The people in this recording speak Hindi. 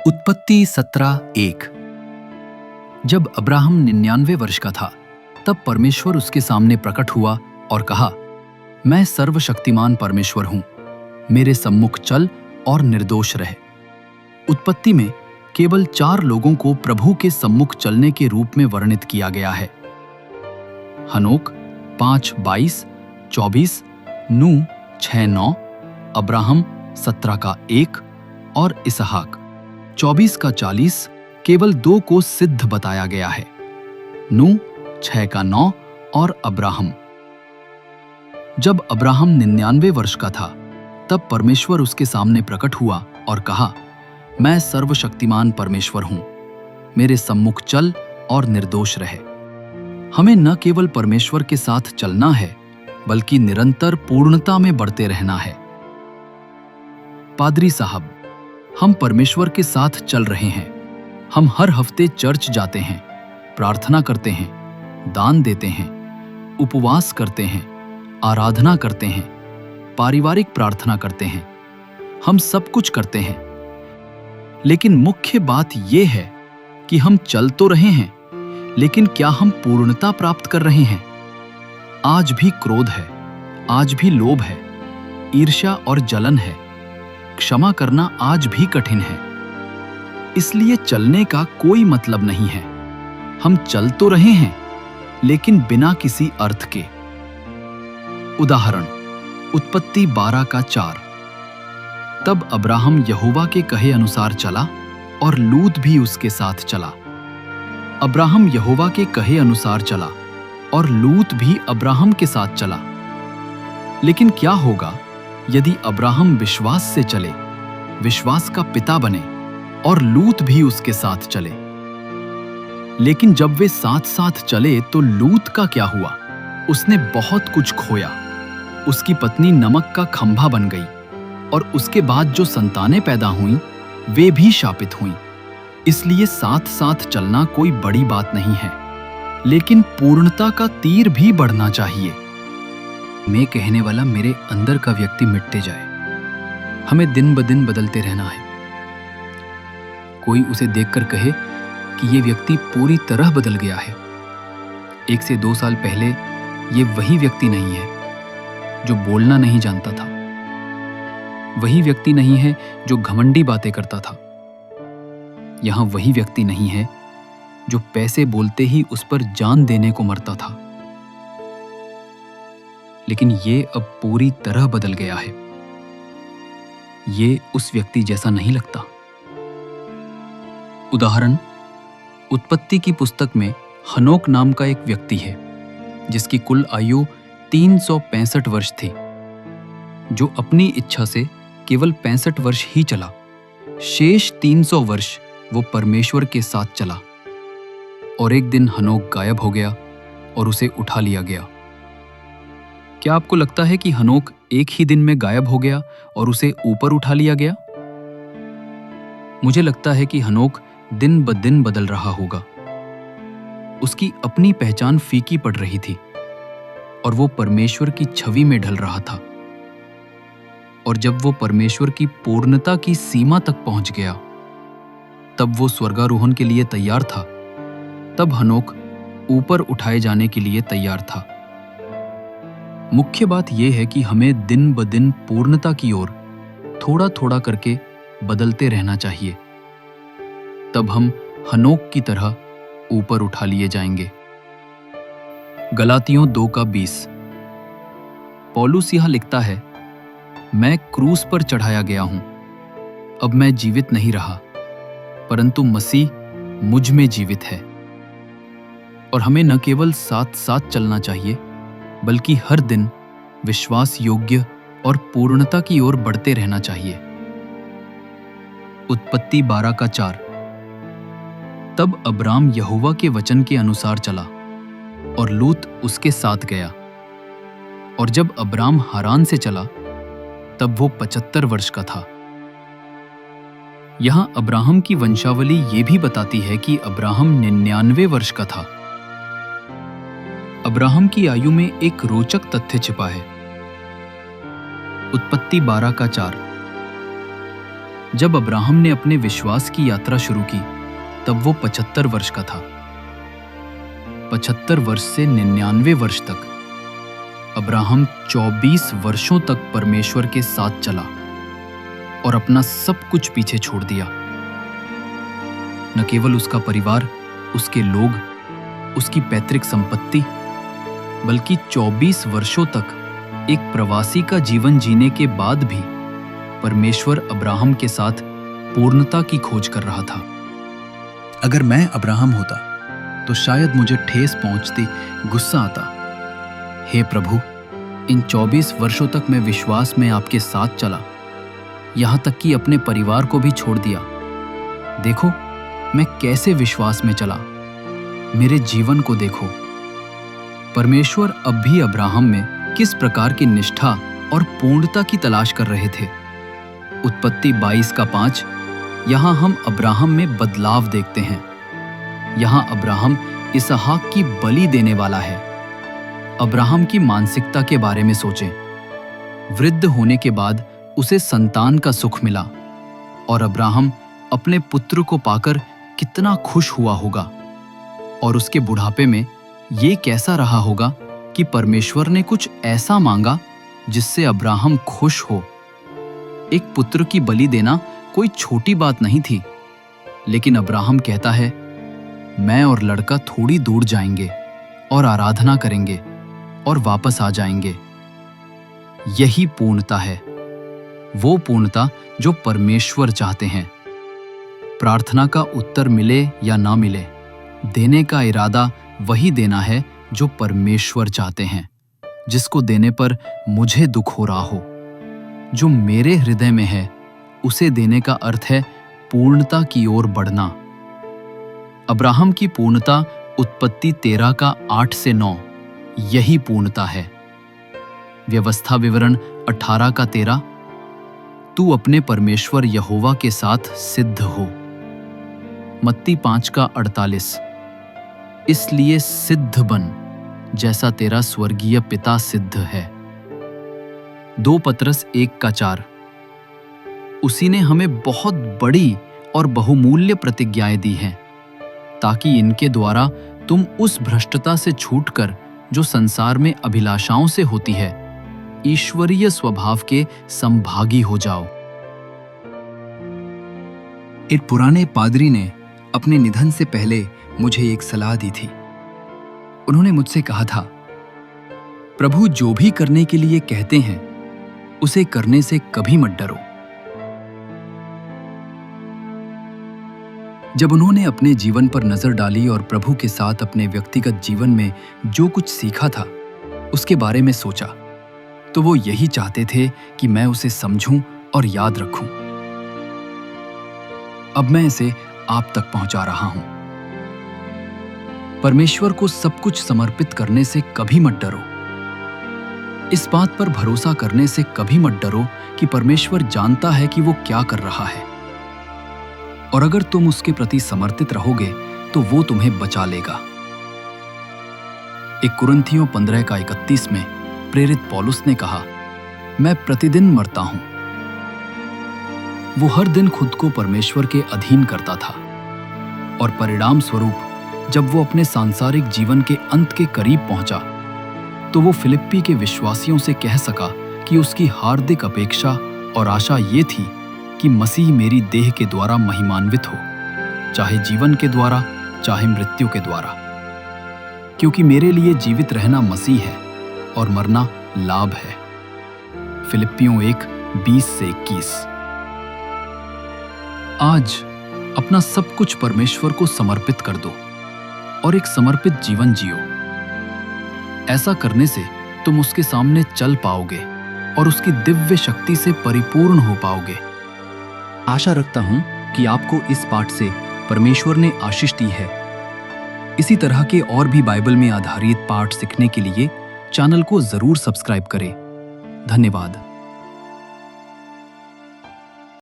उत्पत्ति 17:1। जब अब्राहम 99 वर्ष का था, तब परमेश्वर उसके सामने प्रकट हुआ और कहा, मैं सर्वशक्तिमान परमेश्वर हूं, मेरे सम्मुख चल और निर्दोष रह। उत्पत्ति में केवल 4 लोगों को प्रभु के सम्मुख चलने के रूप में वर्णित किया गया है। हनोक 5:22, 24, नूह 6:9, अब्राहम 17:1 और इसहाक 24:40। केवल 2 को सिद्ध बताया गया है, नूह 6:9 और अब्राहम। जब अब्राहम 99 वर्ष का था, तब परमेश्वर उसके सामने प्रकट हुआ और कहा, मैं सर्वशक्तिमान परमेश्वर हूं, मेरे सम्मुख चल और निर्दोष रह। हमें न केवल परमेश्वर के साथ चलना है, बल्कि निरंतर पूर्णता में बढ़ते रहना है। पादरी साहब, हम परमेश्वर के साथ चल रहे हैं। हम हर हफ्ते चर्च जाते हैं, प्रार्थना करते हैं, दान देते हैं, उपवास करते हैं, आराधना करते हैं, पारिवारिक प्रार्थना करते हैं। हम सब कुछ करते हैं। लेकिन मुख्य बात यह है कि हम चल तो रहे हैं, लेकिन क्या हम पूर्णता प्राप्त कर रहे हैं? आज भी क्रोध है, आज भी लोभ है, ईर्ष्या और जलन है। क्षमा करना आज भी कठिन है। इसलिए चलने का कोई मतलब नहीं है। हम चल तो रहे हैं, लेकिन बिना किसी अर्थ के। उदाहरण, उत्पत्ति 12:4। तब अब्राहम यहोवा के कहे अनुसार चला और लूत भी उसके साथ चला। अब्राहम यहोवा के कहे अनुसार चला और लूत भी अब्राहम के साथ चला। लेकिन क्या होगा यदि अब्राहम विश्वास से चले, विश्वास का पिता बने और लूत भी उसके साथ चले? लेकिन जब वे साथ साथ चले तो लूत का क्या हुआ? उसने बहुत कुछ खोया। उसकी पत्नी नमक का खंभा बन गई और उसके बाद जो संतानें पैदा हुईं, वे भी शापित हुईं। इसलिए साथ साथ चलना कोई बड़ी बात नहीं है, लेकिन पूर्णता का तीर भी बढ़ना चाहिए। मैं कहने वाला मेरे अंदर का व्यक्ति मिटते जाए। हमें दिन ब दिन बदलते रहना है। कोई उसे देखकर कहे कि ये व्यक्ति पूरी तरह बदल गया है। 1 से 2 साल पहले ये वही व्यक्ति नहीं है जो बोलना नहीं जानता था। वही व्यक्ति नहीं है जो घमंडी बातें करता था। यहां वही व्यक्ति नहीं है जो पैसे बोलते ही उस पर जान देने को मरता था। लेकिन ये अब पूरी तरह बदल गया है। ये उस व्यक्ति जैसा नहीं लगता। उदाहरण, उत्पत्ति की पुस्तक में हनोक नाम का एक व्यक्ति है, जिसकी कुल आयु 365 वर्ष थी, जो अपनी इच्छा से केवल 65 वर्ष ही चला। शेष 300 वर्ष वो परमेश्वर के साथ चला। और एक दिन हनोक गायब हो गया और उसे उठा लिया गया। क्या आपको लगता है कि हनोक एक ही दिन में गायब हो गया और उसे ऊपर उठा लिया गया? मुझे लगता है कि हनोक दिन ब दिन बदल रहा होगा। उसकी अपनी पहचान फीकी पड़ रही थी और वो परमेश्वर की छवि में ढल रहा था। और जब वो परमेश्वर की पूर्णता की सीमा तक पहुंच गया, तब वो स्वर्गारोहण के लिए तैयार था। तब हनोक ऊपर उठाए जाने के लिए तैयार था। मुख्य बात यह है कि हमें दिन ब दिन पूर्णता की ओर थोड़ा थोड़ा करके बदलते रहना चाहिए। तब हम हनोक की तरह ऊपर उठा लिए जाएंगे। गलातियों 2:20। पौलुस यहां लिखता है, मैं क्रूस पर चढ़ाया गया हूं। अब मैं जीवित नहीं रहा, परंतु मसीह मुझ में जीवित है। और हमें न केवल साथ साथ चलना चाहिए, बल्कि हर दिन विश्वास योग्य और पूर्णता की ओर बढ़ते रहना चाहिए। उत्पत्ति 12:4। तब अब्राम यहोवा के वचन के अनुसार चला और लूत उसके साथ गया। और जब अब्राम हारान से चला, तब वो 75 वर्ष का था। यहां अब्राहम की वंशावली ये भी बताती है कि अब्राहम 99 वर्ष का था। अब्राहम की आयु में एक रोचक तथ्य छिपा है। उत्पत्ति 12:4। जब अब्राहम ने अपने विश्वास की यात्रा शुरू की तब वो 75 वर्ष का था। 75 वर्ष से 99 वर्ष तक अब्राहम 24 वर्षों तक परमेश्वर के साथ चला और अपना सब कुछ पीछे छोड़ दिया। न केवल उसका परिवार, उसके लोग, उसकी पैतृक संपत्ति, बल्कि 24 वर्षों तक एक प्रवासी का जीवन जीने के बाद भी परमेश्वर अब्राहम के साथ पूर्णता की खोज कर रहा था। अगर मैं अब्राहम होता तो शायद मुझे ठेस पहुंचती, गुस्सा आता। हे प्रभु, इन 24 वर्षों तक मैं विश्वास में आपके साथ चला, यहां तक कि अपने परिवार को भी छोड़ दिया। देखो मैं कैसे विश्वास में चला, मेरे जीवन को देखो। परमेश्वर अब भी अब्राहम में किस प्रकार की निष्ठा और पूर्णता की तलाश कर रहे थे। उत्पत्ति 22:5 यहां हम अब्राहम में बदलाव देखते हैं। यहां अब्राहम इसहाक की बलि देने वाला है। अब्राहम की मानसिकता के बारे में सोचें। वृद्ध होने के बाद उसे संतान का सुख मिला और अब्राहम अपने पुत्र को पाकर कितना खुश हुआ होगा। और उसके बुढ़ापे में ये कैसा रहा होगा कि परमेश्वर ने कुछ ऐसा मांगा जिससे अब्राहम खुश हो। एक पुत्र की बलि देना कोई छोटी बात नहीं थी, लेकिन अब्राहम कहता है, मैं और लड़का थोड़ी दूर जाएंगे और आराधना करेंगे और वापस आ जाएंगे। यही पूर्णता है, वो पूर्णता जो परमेश्वर चाहते हैं। प्रार्थना का उत्तर मिले या ना मिले, देने का इरादा वही देना है जो परमेश्वर चाहते हैं। जिसको देने पर मुझे दुख हो रहा हो, जो मेरे हृदय में है, उसे देने का अर्थ है पूर्णता की ओर बढ़ना। अब्राहम की पूर्णता उत्पत्ति 13:8-9 यही पूर्णता है। व्यवस्था विवरण 18:13 तू अपने परमेश्वर यहोवा के साथ सिद्ध हो। मत्ती 5:48 इसलिए सिद्ध बन जैसा तेरा स्वर्गीय पिता सिद्ध है। 2 पतरस 1:4 उसी ने हमें बहुत बड़ी और बहुमूल्य प्रतिज्ञाएं दी हैं, ताकि इनके द्वारा तुम उस भ्रष्टता से छूटकर जो संसार में अभिलाषाओं से होती है, ईश्वरीय स्वभाव के संभागी हो जाओ। एक पुराने पादरी ने अपने निधन से पहले मुझे एक सलाह दी थी। उन्होंने मुझसे कहा था, प्रभु जो भी करने के लिए कहते हैं उसे करने से कभी मत डरो। जब उन्होंने अपने जीवन पर नजर डाली और प्रभु के साथ अपने व्यक्तिगत जीवन में जो कुछ सीखा था उसके बारे में सोचा, तो वो यही चाहते थे कि मैं उसे समझूं और याद रखूं। अब मैं इसे आप तक पहुंचा रहा हूं। परमेश्वर को सब कुछ समर्पित करने से कभी मत डरो। इस बात पर भरोसा करने से कभी मत डरो कि परमेश्वर जानता है कि वो क्या कर रहा है, और अगर तुम उसके प्रति समर्पित रहोगे तो वो तुम्हें बचा लेगा। 1 कुरिन्थियों 15:31 में प्रेरित पौलुस ने कहा, मैं प्रतिदिन मरता हूं। वो हर दिन खुद को परमेश्वर के अधीन करता था, और परिणाम स्वरूप जब वो अपने सांसारिक जीवन के अंत के करीब पहुंचा तो वो फिलिप्पी के विश्वासियों से कह सका कि उसकी हार्दिक अपेक्षा और आशा ये थी कि मसीह मेरी देह के द्वारा महिमान्वित हो, चाहे जीवन के द्वारा चाहे मृत्यु के द्वारा, क्योंकि मेरे लिए जीवित रहना मसीह है और मरना लाभ है। फिलिप्पियों 1:20-21। आज अपना सब कुछ परमेश्वर को समर्पित कर दो और एक समर्पित जीवन जियो। ऐसा करने से तुम उसके सामने चल पाओगे और उसकी दिव्य शक्ति से परिपूर्ण हो पाओगे। आशा रखता हूं कि आपको इस पाठ से परमेश्वर ने आशीष दी है। इसी तरह के और भी बाइबल में आधारित पाठ सीखने के लिए चैनल को जरूर सब्सक्राइब करें। धन्यवाद।